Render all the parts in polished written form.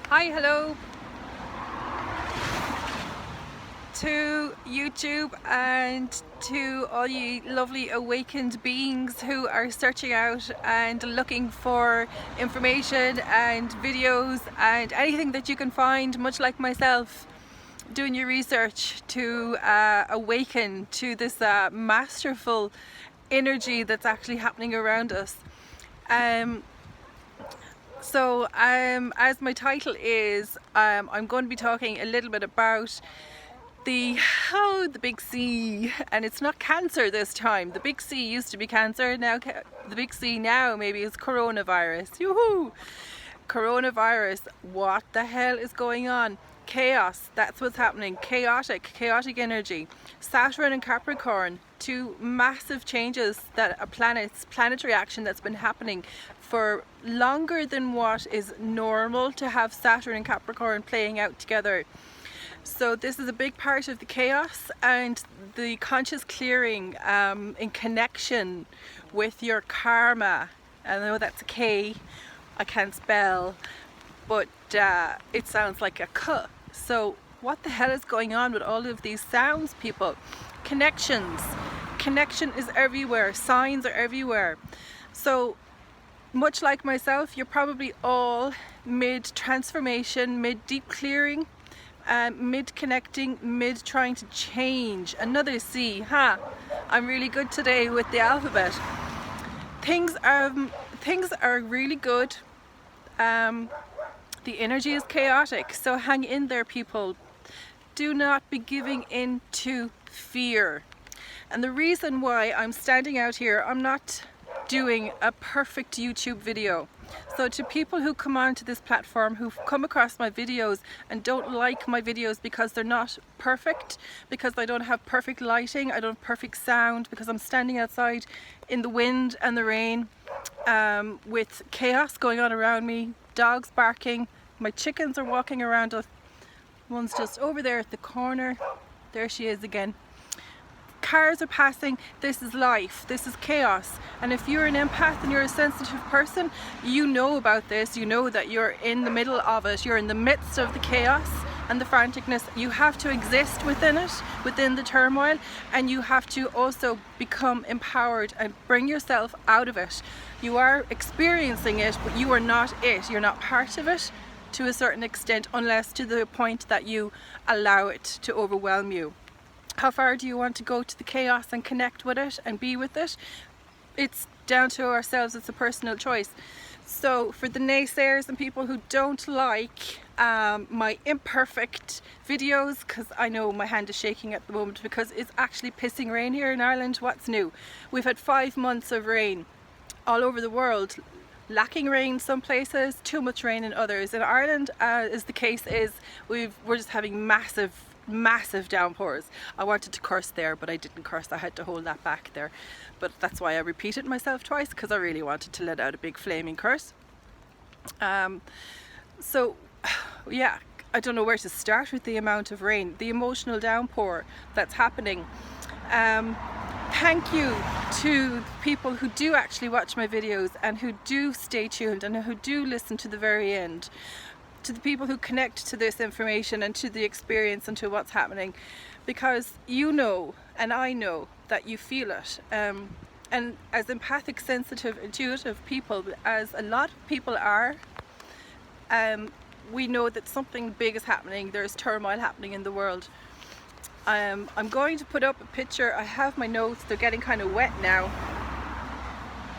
Hi, hello to YouTube and to all you lovely awakened beings who are searching out and looking for information and videos and anything that you can find, much like myself, doing your research to awaken to this masterful energy that's actually happening around us. As my title is, I'm going to be talking a little bit about the big C, and it's not cancer this time. The big C used to be cancer. Now the big C now maybe is coronavirus. Yoo-hoo! Coronavirus. What the hell is going on? Chaos. That's what's happening. Chaotic energy. Saturn and Capricorn. Two massive changes that a planetary action that's been happening for longer than what is normal to have Saturn and Capricorn playing out together. So this is a big part of the chaos and the conscious clearing in connection with your karma. I know that's a K, I can't spell, but it sounds like a K. So what the hell is going on with all of these sounds, people? Connections. Connection is everywhere. Signs are everywhere. So much like myself, you're probably all mid-transformation, mid-deep clearing, mid-connecting, mid-trying to change. Another C, I'm really good today with the alphabet. Things are really good. The energy is chaotic, so hang in there, people. Do not be giving in to fear. And the reason why I'm standing out here, I'm not doing a perfect YouTube video. So to people who come onto this platform, who've come across my videos and don't like my videos because they're not perfect, because I don't have perfect lighting, I don't have perfect sound, because I'm standing outside in the wind and the rain with chaos going on around me, dogs barking, my chickens are walking around us. One's just over there at the corner. There she is again. Cars are passing. This is life. This is chaos. And if you're an empath and you're a sensitive person, you know about this. You know that you're in the middle of it. You're in the midst of the chaos and the franticness. You have to exist within it, within the turmoil, and you have to also become empowered and bring yourself out of it. You are experiencing it, but you are not it. You're not part of it to a certain extent, unless to the point that you allow it to overwhelm you. How far do you want to go to the chaos and connect with it and be with it? It's down to ourselves. It's a personal choice. So for the naysayers and people who don't like my imperfect videos, because I know my hand is shaking at the moment because it's actually pissing rain here in Ireland. What's new? We've had 5 months of rain all over the world. Lacking rain some places, too much rain in others. In Ireland, as the case is, we're just having massive downpours. I wanted to curse there, but I didn't curse. I had to hold that back there. But that's why I repeated myself twice, because I really wanted to let out a big flaming curse. So yeah, I don't know where to start with the amount of rain, the emotional downpour that's happening. Thank you to people who do actually watch my videos and who do stay tuned and who do listen to the very end. To the people who connect to this information and to the experience and to what's happening, because you know and I know that you feel it, and as empathic, sensitive, intuitive people, as a lot of people are, we know that something big is happening. There's turmoil happening in the world. I'm going to put up a picture. I have my notes, they're getting kind of wet now,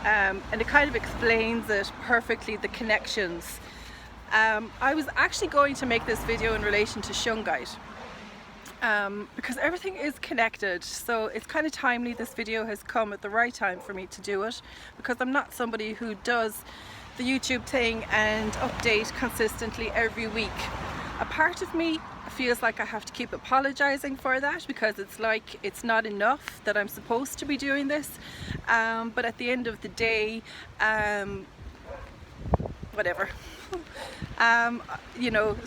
and it kind of explains it perfectly, the connections. I was actually going to make this video in relation to Shungite, because everything is connected, so it's kind of timely. This video has come at the right time for me to do it, because I'm not somebody who does the YouTube thing and update consistently every week. A part of me feels like I have to keep apologizing for that, because it's like it's not enough that I'm supposed to be doing this, but at the end of the day, whatever. You know,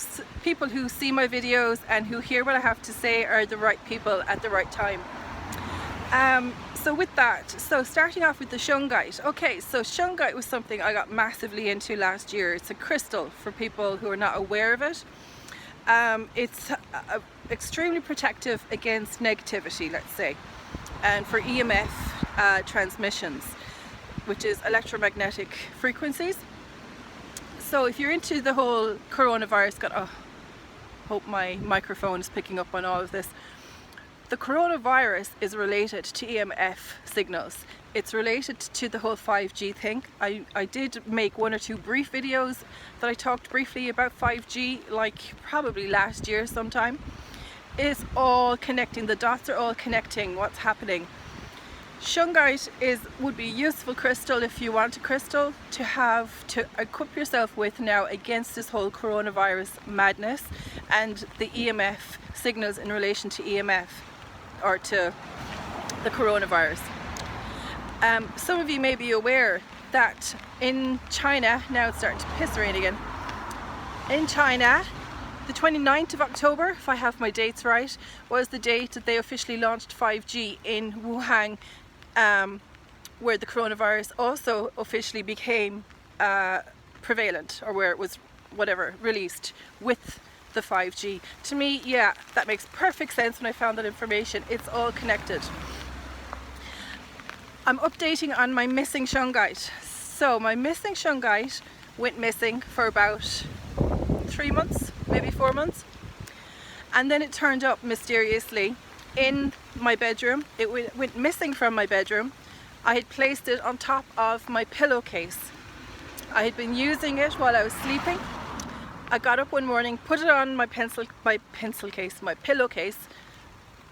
people who see my videos and who hear what I have to say are the right people at the right time. So with that, so starting off with the Shungite. Okay, so Shungite was something I got massively into last year. It's a crystal for people who are not aware of it. It's extremely protective against negativity, let's say, and for EMF transmissions, which is electromagnetic frequencies. So if you're into the whole coronavirus, hope my microphone is picking up on all of this. The coronavirus is related to EMF signals. It's related to the whole 5G thing. I did make 1 or 2 brief videos that I talked briefly about 5G, like probably last year sometime. It's all connecting, the dots are all connecting what's happening. Shungite would be a useful crystal if you want a crystal to have to equip yourself with now against this whole coronavirus madness and the EMF signals in relation to EMF or to the coronavirus. Some of you may be aware that in China, now it's starting to piss rain again, in China the 29th of October, if I have my dates right, was the date that they officially launched 5G in Wuhan, where the coronavirus also officially became prevalent, or where it was released with the 5G. To me, yeah, that makes perfect sense when I found that information. It's all connected. I'm updating on my missing Shungite. So my missing Shungite went missing for about 3 months, maybe 4 months, and then it turned up mysteriously in my bedroom. It went missing from my bedroom. I had placed it on top of my pillowcase. I had been using it while I was sleeping. I got up one morning, put it on my pillowcase.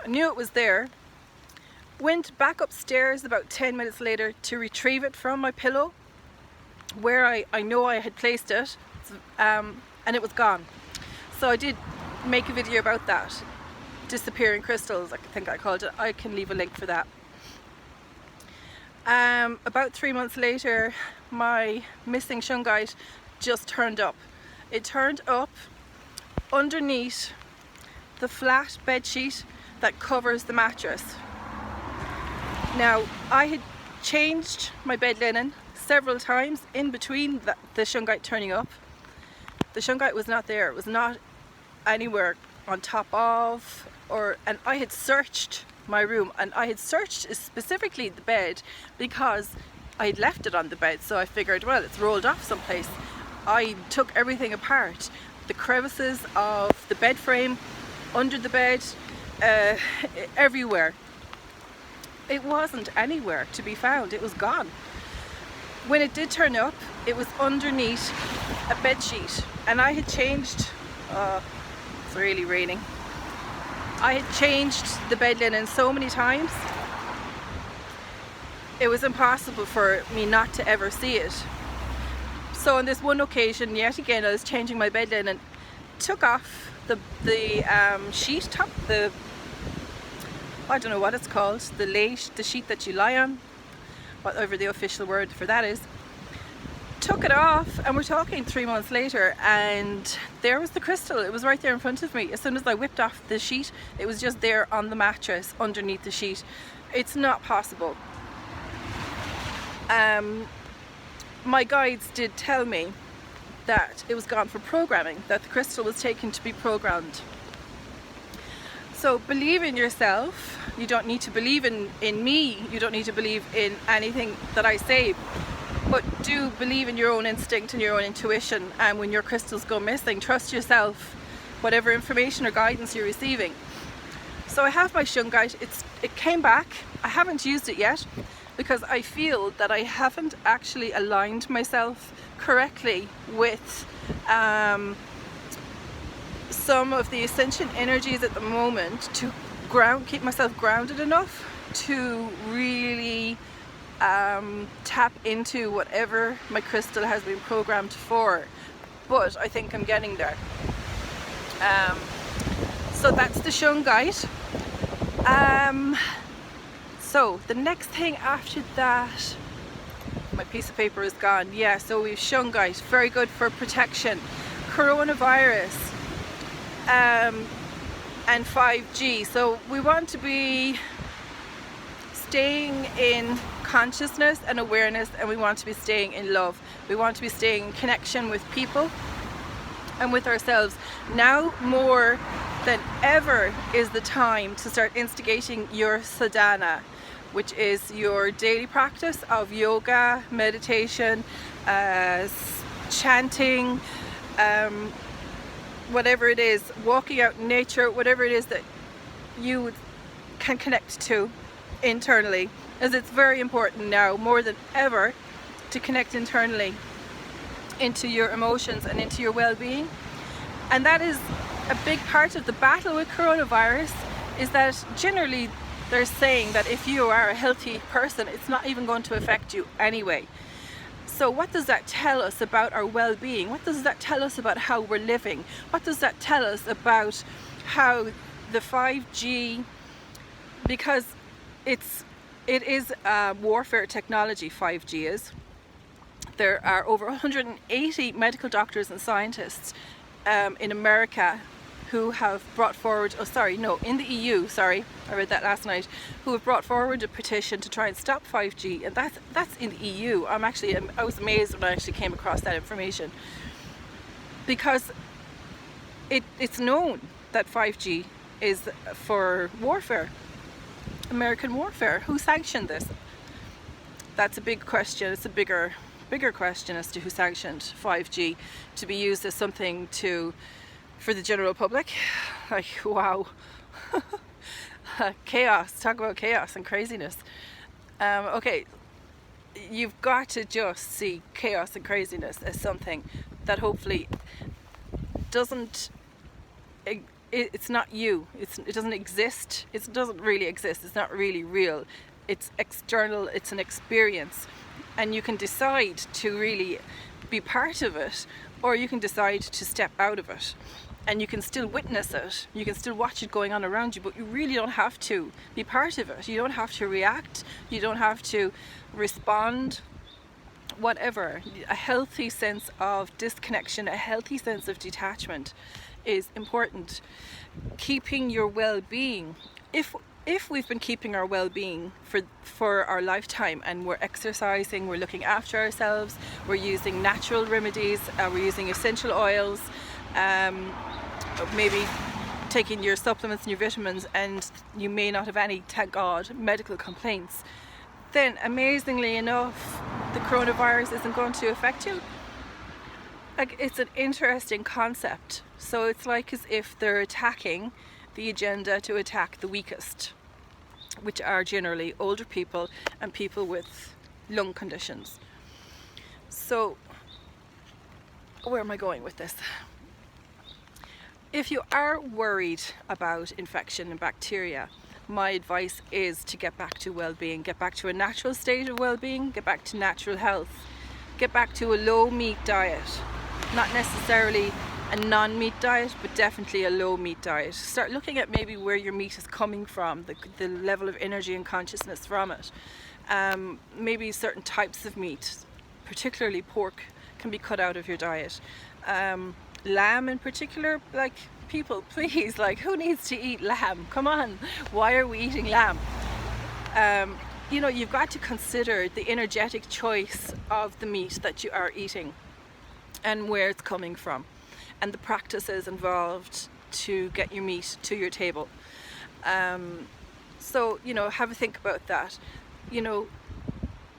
I knew it was there. Went back upstairs about 10 minutes later to retrieve it from my pillow, where I know I had placed it, and it was gone. So I did make a video about that. Disappearing crystals, I think I called it. I can leave a link for that. About 3 months later, my missing Shungite just turned up. It turned up underneath the flat bed sheet that covers the mattress. Now, I had changed my bed linen several times in between the Shungite turning up. The Shungite was not there. It was not anywhere on top of, and I had searched my room, and I had searched specifically the bed because I had left it on the bed, so I figured, well, it's rolled off someplace. I took everything apart, the crevices of the bed frame, under the bed, everywhere. It wasn't anywhere to be found. It was gone. When it did turn up, it was underneath a bed sheet, and I had changed, it's really raining. I had changed the bed linen so many times, it was impossible for me not to ever see it. So on this one occasion, yet again, I was changing my bed linen, took off the sheet top, I don't know what it's called, the sheet that you lie on, whatever the official word for that is. Took it off, and we're talking 3 months later, and there was the crystal. It was right there in front of me. As soon as I whipped off the sheet, it was just there on the mattress underneath the sheet. It's not possible. My guides did tell me that it was gone for programming, that the crystal was taken to be programmed. So believe in yourself. You don't need to believe in me. You don't need to believe in anything that I say. But do believe in your own instinct and your own intuition, and when your crystals go missing, trust yourself, whatever information or guidance you're receiving. So I have my Shungite. It came back. I haven't used it yet because I feel that I haven't actually aligned myself correctly with some of the ascension energies at the moment to keep myself grounded enough to really tap into whatever my crystal has been programmed for. But I think I'm getting there. So that's the Shungite. So the next thing after that, my piece of paper is gone. Yeah, so we've Shungite, very good for protection, coronavirus, and 5G. So we want to be staying in consciousness and awareness, and we want to be staying in love. We want to be staying in connection with people and with ourselves. Now more than ever is the time to start instigating your sadhana, which is your daily practice of yoga, meditation, chanting, whatever it is, walking out in nature, whatever it is that you can connect to internally, as it's very important now more than ever to connect internally into your emotions and into your well-being. And that is a big part of the battle with coronavirus, is that generally they're saying that if you are a healthy person, it's not even going to affect you anyway. So what does that tell us about our well-being? What does that tell us about how we're living? What does that tell us about how the 5G, because it is warfare technology, 5G is. There are over 180 medical doctors and scientists in America who have brought forward, in the EU, I read that last night, who have brought forward a petition to try and stop 5G, and that's in the EU. I was amazed when I actually came across that information, because it's known that 5G is for warfare, American warfare. Who sanctioned this? That's a big question. It's a bigger question as to who sanctioned 5G to be used as something for the general public. Like, wow. Chaos. Talk about chaos and craziness. Okay, you've got to just see chaos and craziness as something that hopefully doesn't, it's not you. It doesn't exist. It doesn't really exist. It's not really real. It's external. It's an experience. And you can decide to really be part of it, or you can decide to step out of it. And you can still witness it, you can still watch it going on around you, but you really don't have to be part of it. You don't have to react, you don't have to respond, whatever. A healthy sense of disconnection, a healthy sense of detachment is important. Keeping your well-being, if we've been keeping our well-being for our lifetime, and we're exercising, we're looking after ourselves, we're using natural remedies, we're using essential oils, maybe taking your supplements and your vitamins, and you may not have any, thank God, medical complaints, then amazingly enough the coronavirus isn't going to affect you. Like, it's an interesting concept. So it's like as if they're attacking the agenda to attack the weakest, which are generally older people and people with lung conditions. So where am I going with this? If you are worried about infection and bacteria, my advice is to get back to well-being, get back to a natural state of well-being, get back to natural health, get back to a low meat diet, not necessarily a non-meat diet, but definitely a low meat diet. Start looking at maybe where your meat is coming from, the level of energy and consciousness from it. Maybe certain types of meat, particularly pork, can be cut out of your diet. Lamb in particular, like, people, please, like, who needs to eat lamb? Come on, why are we eating lamb? You've got to consider the energetic choice of the meat that you are eating and where it's coming from, and the practices involved to get your meat to your table. So, have a think about that.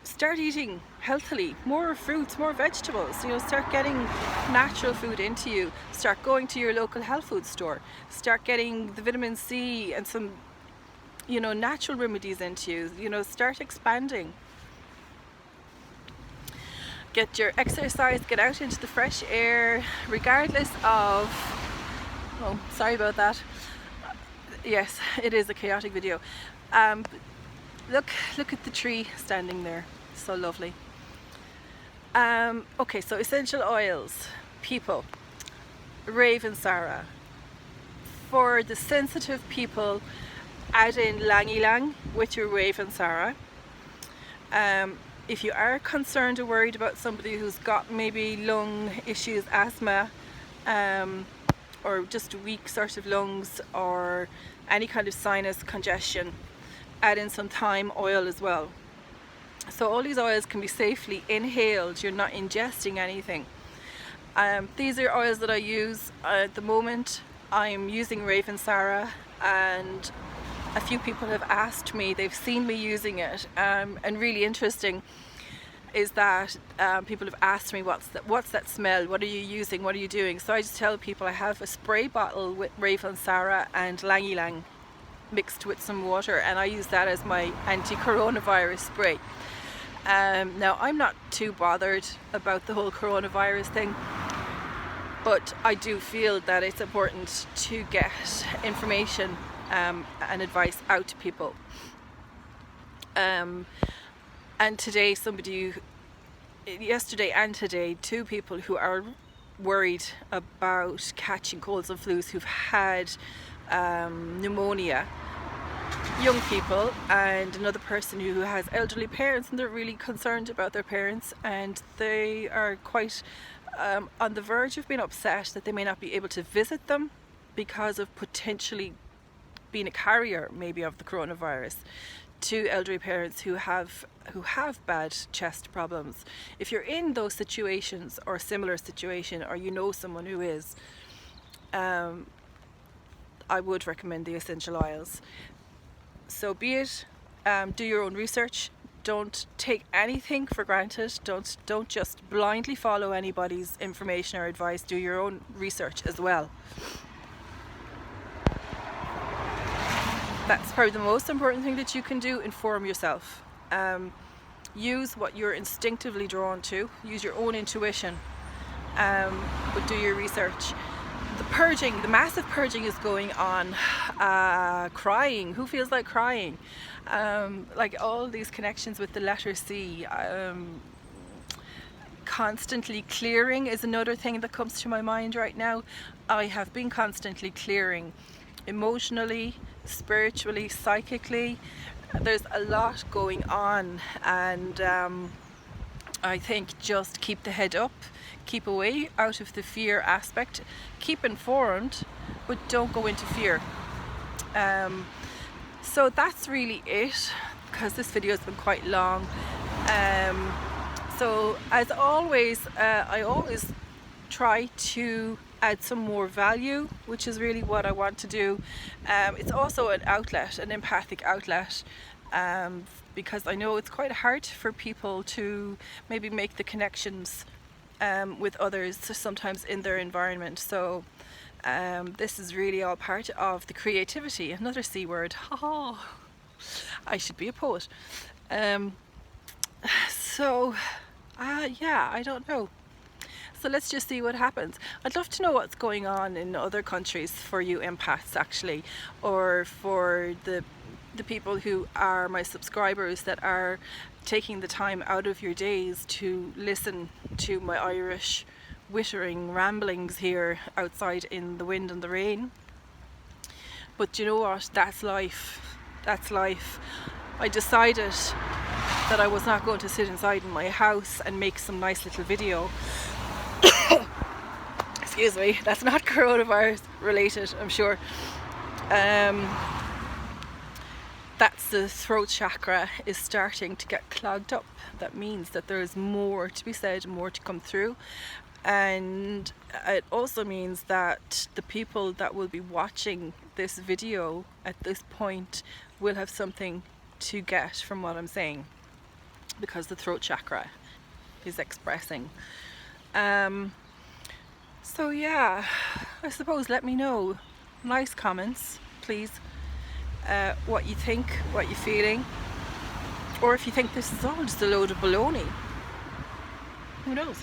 Start eating healthily, more fruits, more vegetables, start getting natural food into you, start going to your local health food store, start getting the vitamin C and some, natural remedies into you, start expanding. Get your exercise, get out into the fresh air, regardless of, oh, sorry about that. Yes, it is a chaotic video. Look at the tree standing there, so lovely. Okay, so essential oils, people, Ravensara. For the sensitive people, add in Lang-Ylang with your Ravensara. If you are concerned or worried about somebody who's got maybe lung issues, asthma, or just weak sort of lungs, or any kind of sinus congestion, add in some thyme oil as well. So all these oils can be safely inhaled. You're not ingesting anything. These are oils that I use at the moment. I'm using Raven Sarah, and a few people have asked me, they've seen me using it, and really interesting is that people have asked me, what's that smell, what are you using, what are you doing? So I just tell people I have a spray bottle with Raven Sarah and Lang Ylang mixed with some water, and I use that as my anti-coronavirus spray. Now I'm not too bothered about the whole coronavirus thing, but I do feel that it's important to get information and advice out to people. And today yesterday and today, two people who are worried about catching colds and flus, who've had pneumonia, young people, and another person who has elderly parents, and they're really concerned about their parents, and they are quite on the verge of being upset that they may not be able to visit them because of potentially being a carrier maybe of the coronavirus to elderly parents who have bad chest problems. If you're in those situations or a similar situation, or you know someone who is, I would recommend the essential oils. So be it, do your own research. Don't take anything for granted. Don't just blindly follow anybody's information or advice. Do your own research as well. That's probably the most important thing that you can do. Inform yourself. Use what you're instinctively drawn to. Use your own intuition, but do your research. The purging, the massive purging is going on. Crying, who feels like crying? Like all these connections with the letter C. Constantly clearing is another thing that comes to my mind right now. I have been constantly clearing, emotionally, spiritually, psychically. There's a lot going on, and I think just keep the head up, keep away out of the fear aspect, keep informed, but don't go into fear. So that's really it, because this video has been quite long. So as always, I always try to add some more value, which is really what I want to do. It's also an outlet, an empathic outlet, because I know it's quite hard for people to maybe make the connections with others sometimes in their environment. So this is really all part of the creativity. Another C word. Oh, I should be a poet. Yeah, I don't know. So let's just see what happens. I'd love to know what's going on in other countries for you empaths, actually, or for the people who are my subscribers that are taking the time out of your days to listen to my Irish wittering ramblings here outside in the wind and the rain. But you know what? That's life. That's life. I decided that I was not going to sit inside in my house and make some nice little video. Excuse me, that's not coronavirus related, I'm sure. That's the throat chakra is starting to get clogged up. That means that there is more to be said, more to come through. And it also means that the people that will be watching this video at this point will have something to get from what I'm saying, because the throat chakra is expressing. So yeah, I suppose let me know, nice comments please, what you think, what you're feeling, or if you think this is all just a load of baloney. Who knows?